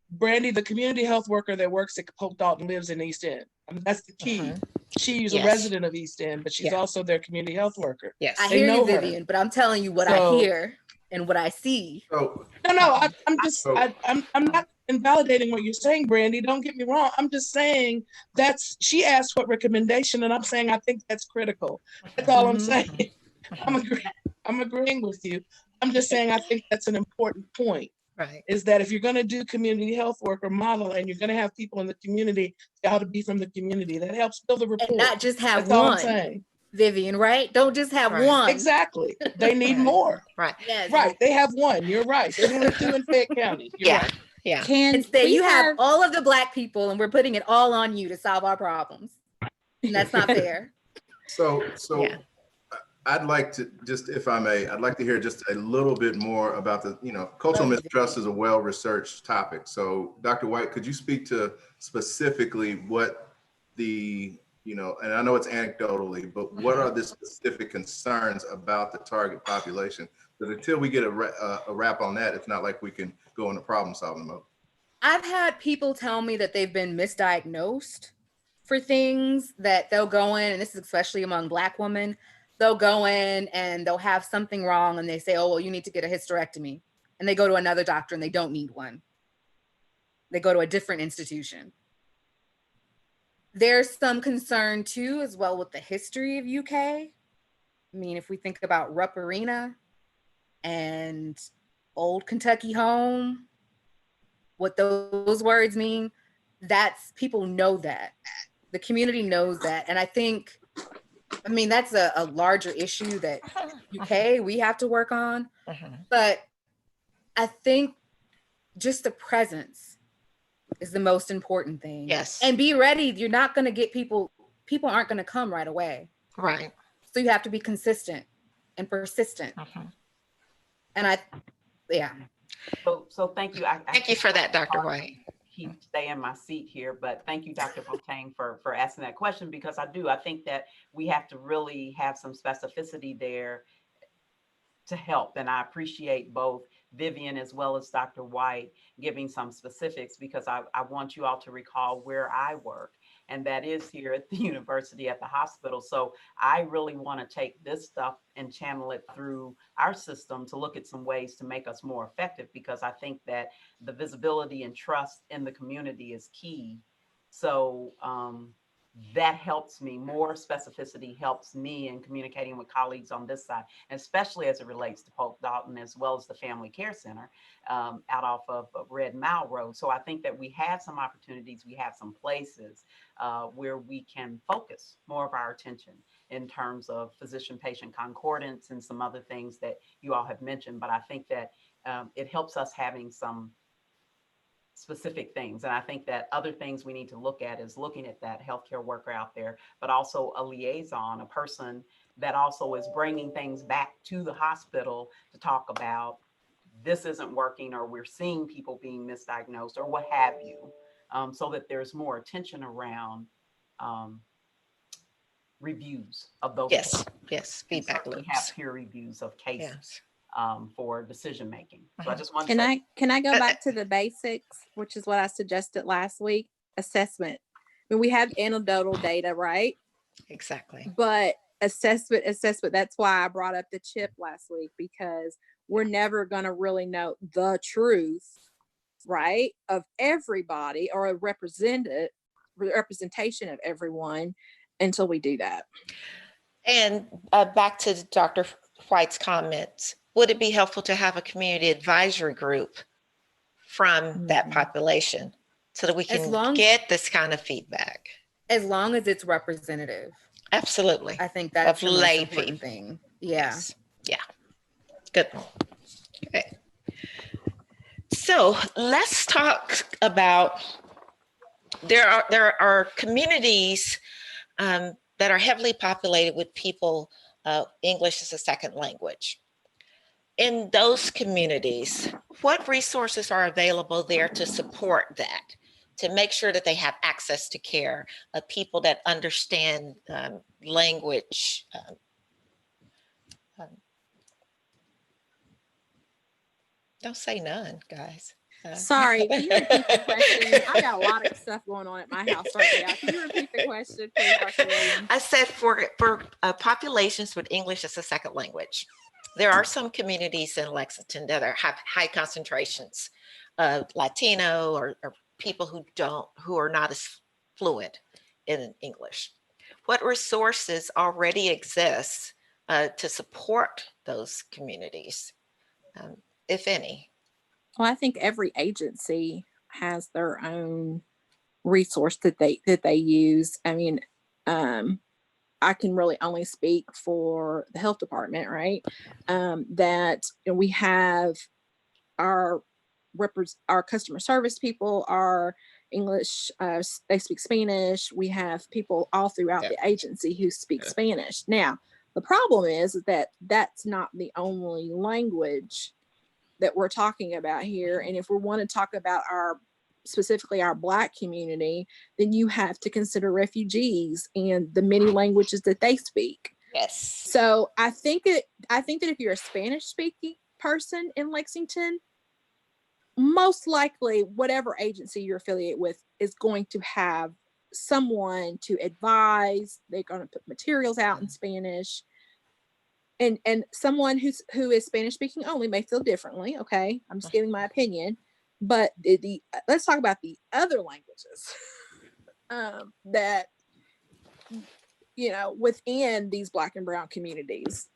Brandy, the community health worker that works at Polk Dalton lives in East End. I mean, that's the key. She's a resident of East End, but she's also their community health worker. Yes, I hear you, Vivian, but I'm telling you what I hear and what I see. No, I'm not invalidating what you're saying, Brandy. Don't get me wrong. I'm just saying she asked what recommendation, and I'm saying I think that's critical. That's all I'm saying. I'm agreeing with you. I'm just saying I think that's an important point. Right. Is that if you're going to do community health worker model and you're going to have people in the community, they ought to be from the community. That helps build a rapport. And not just have That's all one. I'm saying. Vivian, right? Don't just have one. Exactly. They need more. Right. Yes. Right. They have one. You're right. They only have 2 in Fayette County. You're right. Yeah. And say you have all of the Black people and we're putting it all on you to solve our problems. And that's not fair. So I'd like to just, if I may, I'd like to hear just a little bit more about the, cultural mistrust is a well-researched topic. So Dr. White, could you speak to specifically what the, and I know it's anecdotally, but what are the specific concerns about the target population? Because until we get a wrap on that, it's not like we can go into problem solving mode. I've had people tell me that they've been misdiagnosed for things, that they'll go in, and this is especially among Black women, they'll go in and they'll have something wrong and they say, oh, well, you need to get a hysterectomy. And they go to another doctor and they don't need one. They go to a different institution. There's some concern too, as well, with the history of UK. I mean, if we think about Rupp Arena and Old Kentucky Home, what those words mean, people know that. The community knows that. And I think, that's a larger issue that UK, we have to work on. But I think just the presence is the most important thing. Yes. And be ready. You're not going to get people aren't going to come right away. Right. So you have to be consistent and persistent. And So thank you. Thank you for that, Dr. White. Keep stay in my seat here, but thank you, Dr. Fontaine, for asking that question, because I think that we have to really have some specificity there to help. And I appreciate both Vivian as well as Dr. White giving some specifics, because I want you all to recall where I work, and that is here at the university at the hospital. So I really want to take this stuff and channel it through our system to look at some ways to make us more effective, because I think that the visibility and trust in the community is key. So that helps me. More specificity helps me in communicating with colleagues on this side, especially as it relates to Polk Dalton, as well as the Family Care Center out off of Red Mile Road. So I think that we have some opportunities, we have some places where we can focus more of our attention in terms of physician-patient concordance and some other things that you all have mentioned. But I think that it helps us having some specific things. And I think that other things we need to look at is looking at that healthcare worker out there, but also a liaison, a person that also is bringing things back to the hospital to talk about this isn't working, or we're seeing people being misdiagnosed, or what have you, so that there's more attention around reviews of those. Yes, feedback loops. We have peer reviews of cases. Yes. For decision making. So I just want Can I go back to the basics, which is what I suggested last week? Assessment. I mean, we have anecdotal data, right? Exactly. But assessment. That's why I brought up the CHIP last week, because we're never going to really know the truth, right, of everybody, or a representation of everyone until we do that. And back to Dr. White's comments, would it be helpful to have a community advisory group from that population so that we can get this kind of feedback? As long as it's representative. Absolutely. I think that's the most lay important thing. Yeah. Yes. Yeah. Good. Okay. So let's talk about, there are communities that are heavily populated with people English as a second language. In those communities, what resources are available there to support that, to make sure that they have access to care, people that understand language? Don't say none, guys. Sorry, can you repeat the question? I got a lot of stuff going on at my house right now. Can you repeat the question, please, Dr. Williams? I said for populations with English as a second language, there are some communities in Lexington that have high concentrations of Latino or people who are not as fluent in English. What resources already exist to support those communities, if any? Well, I think every agency has their own resource that they use. I mean, I can really only speak for the health department, right? That we have our customer service people are English, they speak Spanish. We have people all throughout the agency who speak Spanish. Now, the problem is that that's not the only language that we're talking about here. And if we want to talk about specifically our Black community, then you have to consider refugees and the many languages that they speak. Yes. So I think that if you're a Spanish speaking person in Lexington, most likely whatever agency you're affiliated with is going to have someone to advise. They're going to put materials out in Spanish. And someone who is Spanish speaking only may feel differently. Okay, I'm just giving my opinion. But let's talk about the other languages that within these Black and brown communities.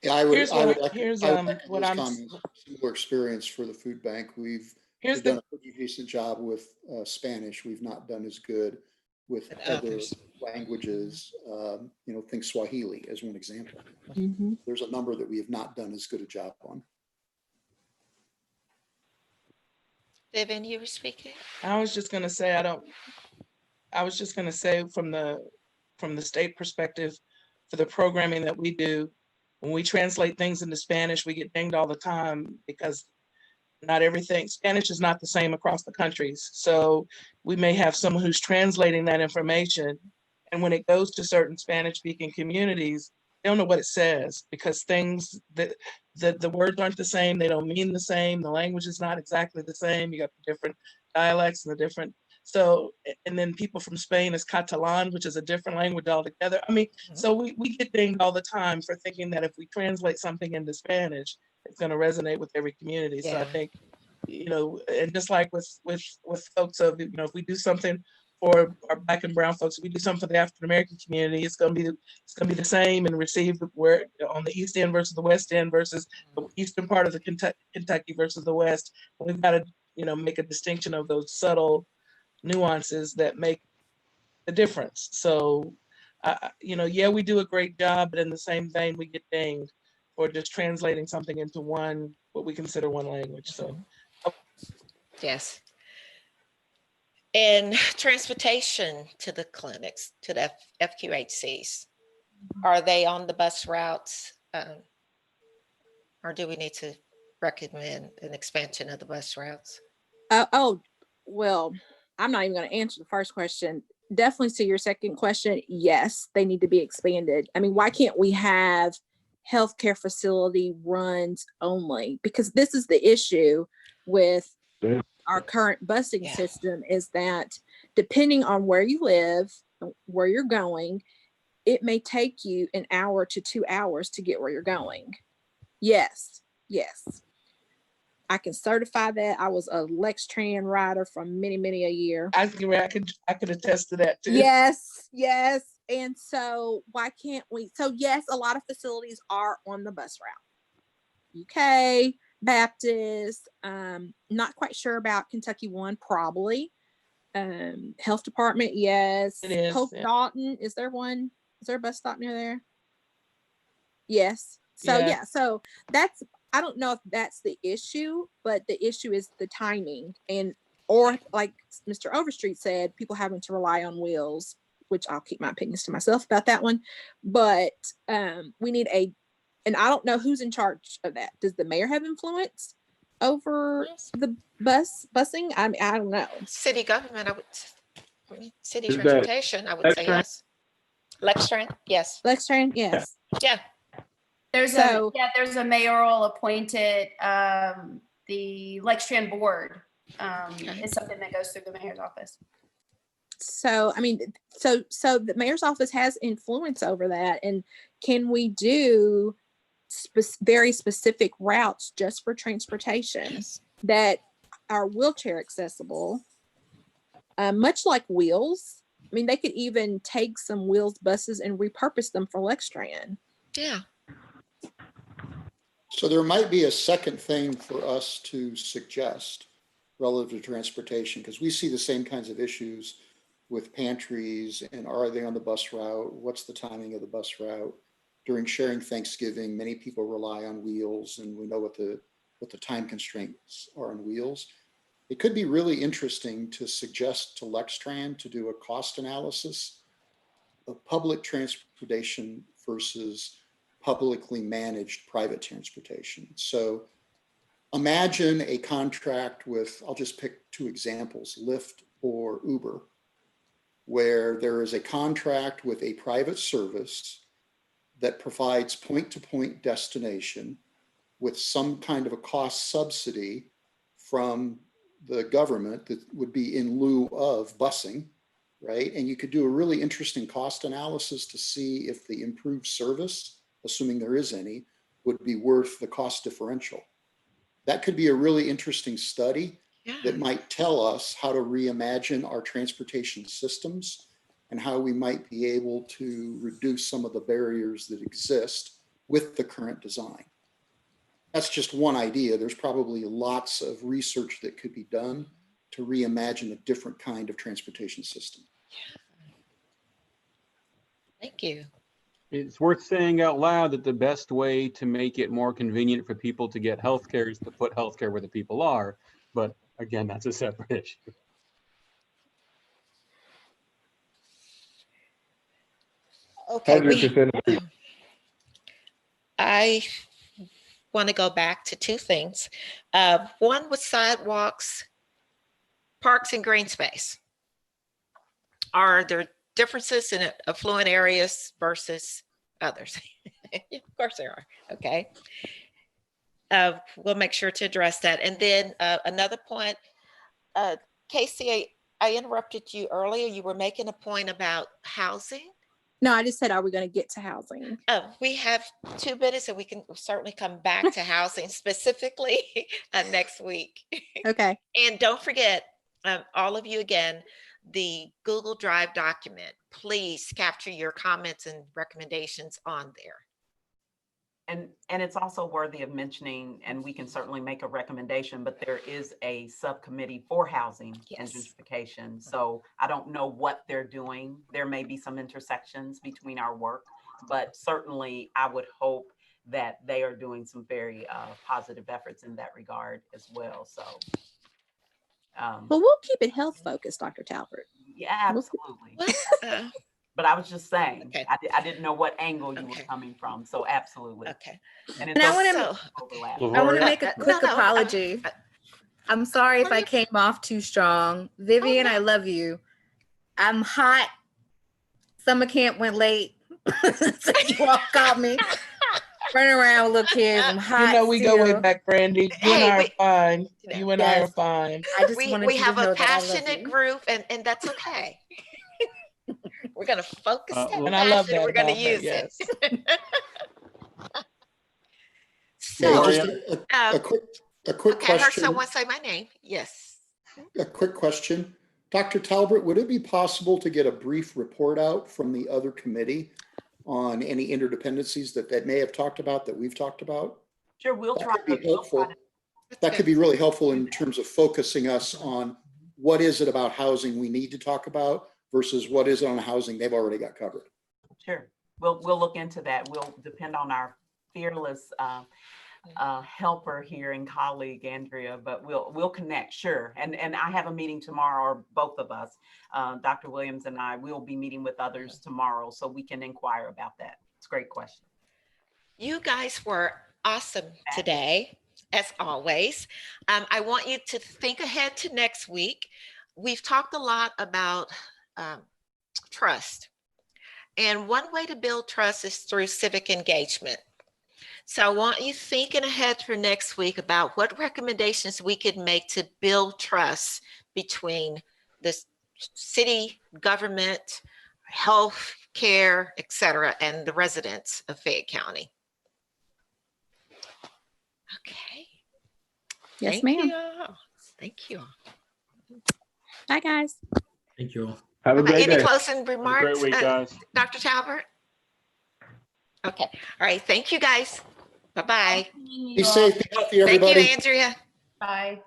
Yeah, I would Similar experience for the food bank. We've done a pretty decent job with Spanish. We've not done as good with And other others. languages, think Swahili as one example. Mhm. There's a number that we have not done as good a job on. Vivian, you were speaking? I was just gonna say, from the state perspective, for the programming that we do, when we translate things into Spanish, we get dinged all the time because not everything, Spanish is not the same across the countries. So we may have someone who's translating that information, and when it goes to certain Spanish speaking communities, they don't know what it says because things that the words aren't the same, they don't mean the same, the language is not exactly the same. You got the different dialects and the different, so, and then people from Spain is Catalan, which is a different language altogether. I mean, so we get dinged all the time for thinking that if we translate something into Spanish, it's going to resonate with every community. So I Yeah. think, and just like with folks of, if we do something for our Black and brown folks, if we do something for the African American community, it's going to be the same and received where on the East End versus the West End versus the eastern part of the Kentucky versus the West. We've got to, make a distinction of those subtle nuances that make the difference. So, yeah, we do a great job, but in the same vein, we get dinged for just translating something into what we consider one language. So, Yes. And transportation to the clinics, to the FQHCs, are they on the bus routes? Or do we need to recommend an expansion of the bus routes? Well, I'm not even going to answer the first question. Definitely to your second question, yes, they need to be expanded. I mean, why can't we have healthcare facility runs only? Because this is the issue with our current busing system, is that depending on where you live, where you're going, it may take you an hour to 2 hours to get where you're going. Yes. I can certify that. I was a LexTran rider for many a year. I could attest to that too. Yes. And so why can't we? So yes, a lot of facilities are on the bus route. UK, Baptist, not quite sure about Kentucky One, probably. Health Department, yes. It is, Pope yeah. Dalton, is there one? Is there a bus stop near there? Yes. So Yeah. yeah, so that's, I don't know if that's the issue, but the issue is the timing, or like Mr. Overstreet said, people having to rely on wheels, which I'll keep my opinions to myself about that one. But we need and I don't know who's in charge of that. Does the mayor have influence over the busing? I mean, I don't know. City government, city Is that transportation, I would say LexTran? yes. LexTran, yes. LexTran, yes. Yeah. There's a mayoral appointed, the LexTran board is something that goes through the mayor's office. So, I mean, so the mayor's office has influence over that. And can we do very specific routes just for transportation that are wheelchair accessible, much like Wheels? I mean, they could even take some Wheels buses and repurpose them for LexTran. Yeah. So there might be a second thing for us to suggest relative to transportation, because we see the same kinds of issues with pantries and are they on the bus route? What's the timing of the bus route? During sharing Thanksgiving, many people rely on Wheels, and we know what the time constraints are on Wheels. It could be really interesting to suggest to LexTran to do a cost analysis of public transportation versus publicly managed private transportation. So imagine a contract with, I'll just pick two examples, Lyft or Uber, where there is a contract with a private service that provides point-to-point destination with some kind of a cost subsidy from the government that would be in lieu of busing, right? And you could do a really interesting cost analysis to see if the improved service, assuming there is any, would be worth the cost differential. That could be a really interesting study that might tell us how to reimagine our transportation systems and how we might be able to reduce some of the barriers that exist with the current design. That's just one idea. There's probably lots of research that could be done to reimagine a different kind of transportation system. Thank you. It's worth saying out loud that the best way to make it more convenient for people to get healthcare is to put healthcare where the people are. But again, that's a separate issue. Okay, 100% agree. I want to go back to two things. One was sidewalks, parks, and green space. Are there differences in affluent areas versus others? Of course there are. Okay. We'll make sure to address that. And then another point, Casey, I interrupted you earlier. You were making a point about housing. No, I just said, are we going to get to housing? We have 2 minutes and we can certainly come back to housing specifically next week. Okay. And don't forget, all of you again, the Google Drive document, please capture your comments and recommendations on there. And it's also worthy of mentioning, and we can certainly make a recommendation, but there is a subcommittee for housing and gentrification. So I don't know what they're doing. There may be some intersections between our work, but certainly I would hope that they are doing some very positive efforts in that regard as well. So. Well, we'll keep it health focused, Dr. Talbert. Yeah, absolutely. But I was just saying, Okay. I didn't know what angle you were coming from. So absolutely. Okay. And And I want to make a quick apology. I'm sorry if I came off too strong. Vivian, I love you. I'm hot. Summer camp went late. So you all caught me running around with little kids. I'm hot. You know, we go way still. back, Brandy. You and I are fine. You and I are Yes. fine. I just wanted we you have to know a that I love passionate you. group, and that's okay. We're going to focus that And I love passion. that We're going to about her, use yes. it. Yeah, So, just a quick okay, I heard question. someone say my name. Yes. A quick question. Dr. Talbert, would it be possible to get a brief report out from the other committee on any interdependencies that they may have talked about, that we've talked about? Sure, we'll That try could be to. We'll try helpful. That could be really helpful in terms of focusing us on what is it about housing we need to talk about versus what is it on housing they've already got covered. Sure, we'll look into that. We'll depend on our fearless helper here and colleague Andrea, but we'll connect, sure. And I have a meeting tomorrow, or both of us, Dr. Williams and I will be meeting with others tomorrow, so we can inquire about that. It's a great question. You guys were awesome today, as always. I want you to think ahead to next week. We've talked a lot about trust. And one way to build trust is through civic engagement. So I want you thinking ahead for next week about what recommendations we could make to build trust between the city, government, health care, et cetera, and the residents of Fayette County. Okay. Yes, ma'am. Thank you. Bye, guys. Thank you all. Have a great Any day. closing remarks, Great week, guys. Dr. Talbert? Okay. All right. Thank you, guys. Bye-bye. Be safe, be healthy, everybody. Thank you, Andrea. Bye.